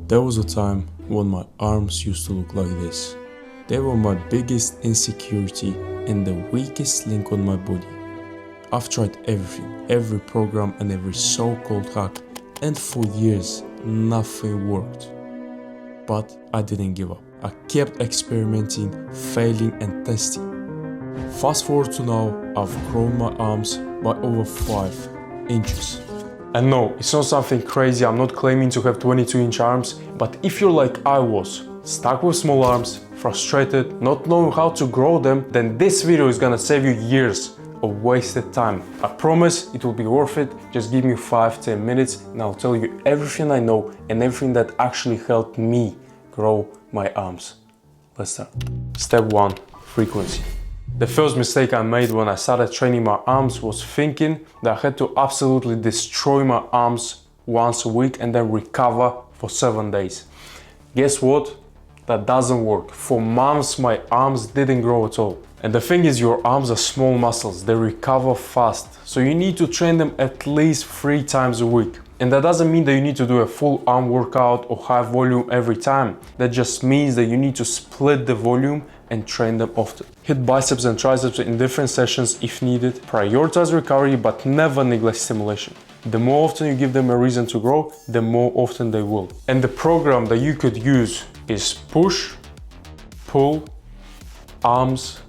There was a time when my arms used to look like this. They were my biggest insecurity and the weakest link on my body. I've tried everything, every program and every so-called hack, and for years nothing worked. But I didn't give up. I kept experimenting, failing and testing. Fast forward to now, I've grown my arms by over 5 inches. And no, it's not something crazy, I'm not claiming to have 22-inch arms, but if you're like I was, stuck with small arms, frustrated, not knowing how to grow them, then this video is gonna save you years of wasted time. I promise it will be worth it. Just give me 5-10 minutes and I'll tell you everything I know and everything that actually helped me grow my arms. Let's start. Step 1. Frequency. The first mistake I made when I started training my arms was thinking that I had to absolutely destroy my arms once a week and then recover for 7 days. Guess what? That doesn't work. For months my arms didn't grow at all. And the thing is, your arms are small muscles, they recover fast. So you need to train them at least 3 times a week. And that doesn't mean that you need to do a full arm workout or high volume every time. That just means that you need to split the volume and train them often. Hit biceps and triceps in different sessions if needed. Prioritize recovery, but never neglect stimulation. The more often you give them a reason to grow, the more often they will. And the program that you could use is push, pull, arms,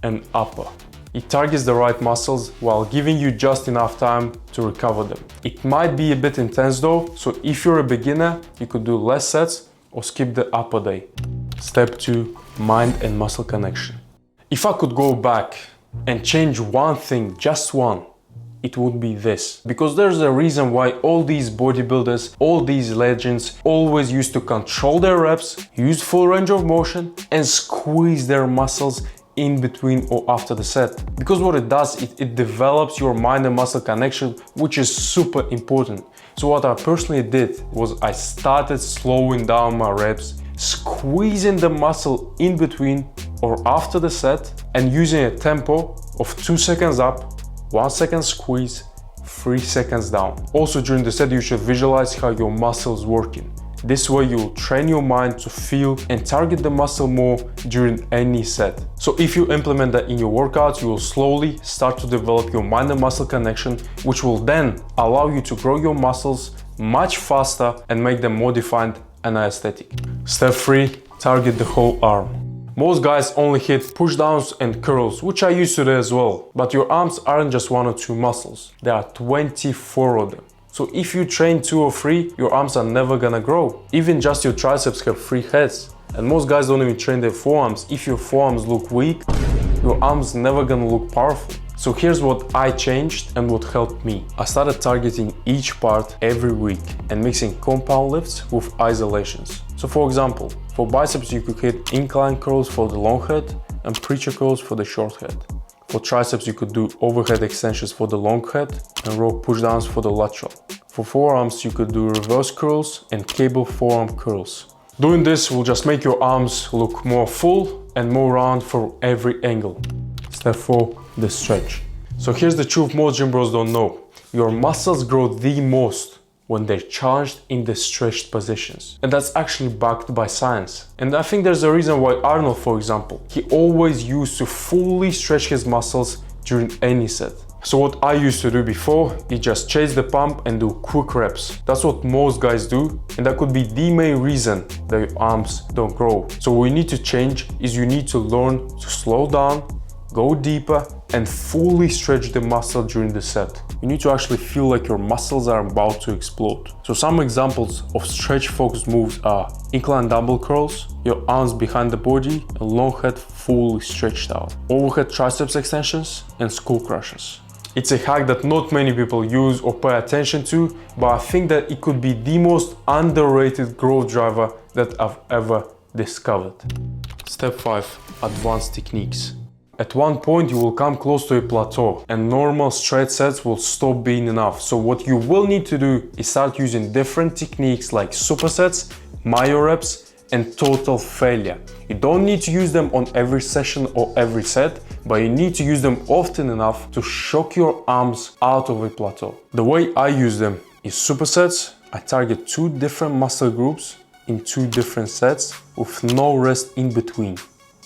and upper. It targets the right muscles while giving you just enough time to recover them. It might be a bit intense though, so if you're a beginner, you could do less sets or skip the upper day. Step 2. Mind and muscle connection. If I could go back and change one thing, just one, it would be this. Because there's a reason why all these bodybuilders, all these legends always used to control their reps, use full range of motion and squeeze their muscles in between or after the set. Because what it does, it develops your mind and muscle connection, which is super important. So what I personally did was I started slowing down my reps, squeezing the muscle in between or after the set and using a tempo of 2 seconds up, 1 second squeeze, 3 seconds down. Also during the set you should visualize how your muscle is working. This way you'll train your mind to feel and target the muscle more during any set. So if you implement that in your workouts, you will slowly start to develop your mind and muscle connection, which will then allow you to grow your muscles much faster and make them more defined and aesthetic. Step 3. Target the whole arm. Most guys only hit push downs and curls, which I used to do as well. But your arms aren't just 1 or 2 muscles. There are 24 of them. So if you train 2 or 3, your arms are never gonna grow. Even just your triceps have 3 heads. And most guys don't even train their forearms. If your forearms look weak, your arms never gonna look powerful. So here's what I changed and what helped me. I started targeting each part every week and mixing compound lifts with isolations. So for example, for biceps you could hit incline curls for the long head and preacher curls for the short head. For triceps you could do overhead extensions for the long head and row pushdowns for the lateral. For forearms you could do reverse curls and cable forearm curls. Doing this will just make your arms look more full and more round for every angle. Step 4. The stretch. So here's the truth most gym bros don't know. Your muscles grow the most when they're charged in the stretched positions. And that's actually backed by science. And I think there's a reason why Arnold, for example, he always used to fully stretch his muscles during any set. So what I used to do before is just chase the pump and do quick reps. That's what most guys do, and that could be the main reason that your arms don't grow. So what you need to change is you need to learn to slow down, go deeper and fully stretch the muscle during the set. You need to actually feel like your muscles are about to explode. So some examples of stretch focused moves are incline dumbbell curls, your arms behind the body and long head fully stretched out, overhead triceps extensions and skull crushes. It's a hack that not many people use or pay attention to, but I think that it could be the most underrated growth driver that I've ever discovered. Step 5. Advanced techniques. At one point you will come close to a plateau and normal straight sets will stop being enough. So what you will need to do is start using different techniques like supersets, myo reps and total failure. You don't need to use them on every session or every set, but you need to use them often enough to shock your arms out of a plateau. The way I use them is supersets. I target 2 different muscle groups in 2 different sets with no rest in between.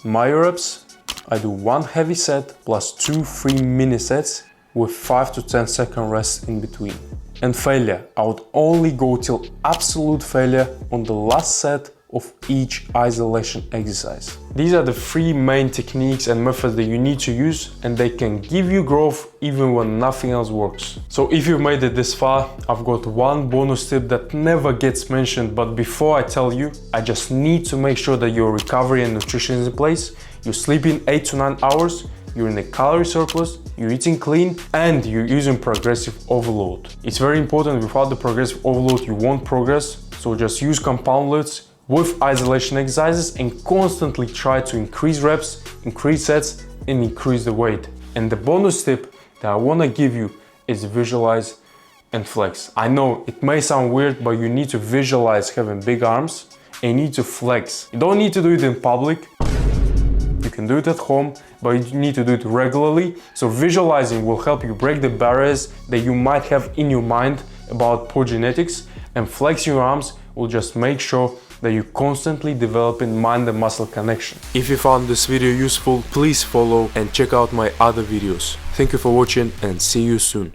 My reps, I do 1 heavy set plus 2 3 mini sets with 5 to 10 second rest in between. And failure, I would only go till absolute failure on the last set of each isolation exercise. These are the 3 main techniques and methods that you need to use, and they can give you growth even when nothing else works. So if you've made it this far, I've got 1 bonus tip that never gets mentioned, but before I tell you, I just need to make sure that your recovery and nutrition is in place, you're sleeping 8 to 9 hours, you're in a calorie surplus, you're eating clean, and you're using progressive overload. It's very important. Without the progressive overload, you won't progress. So just use compound loads with isolation exercises and constantly try to increase reps, increase sets, and increase the weight. And the bonus tip that I want to give you is visualize and flex. I know it may sound weird, but you need to visualize having big arms and you need to flex. You don't need to do it in public. You can do it at home, but you need to do it regularly. So visualizing will help you break the barriers that you might have in your mind about poor genetics, and flexing your arms will just make sure that you constantly developing mind and muscle connection. If you found this video useful, please follow and check out my other videos. Thank you for watching and see you soon.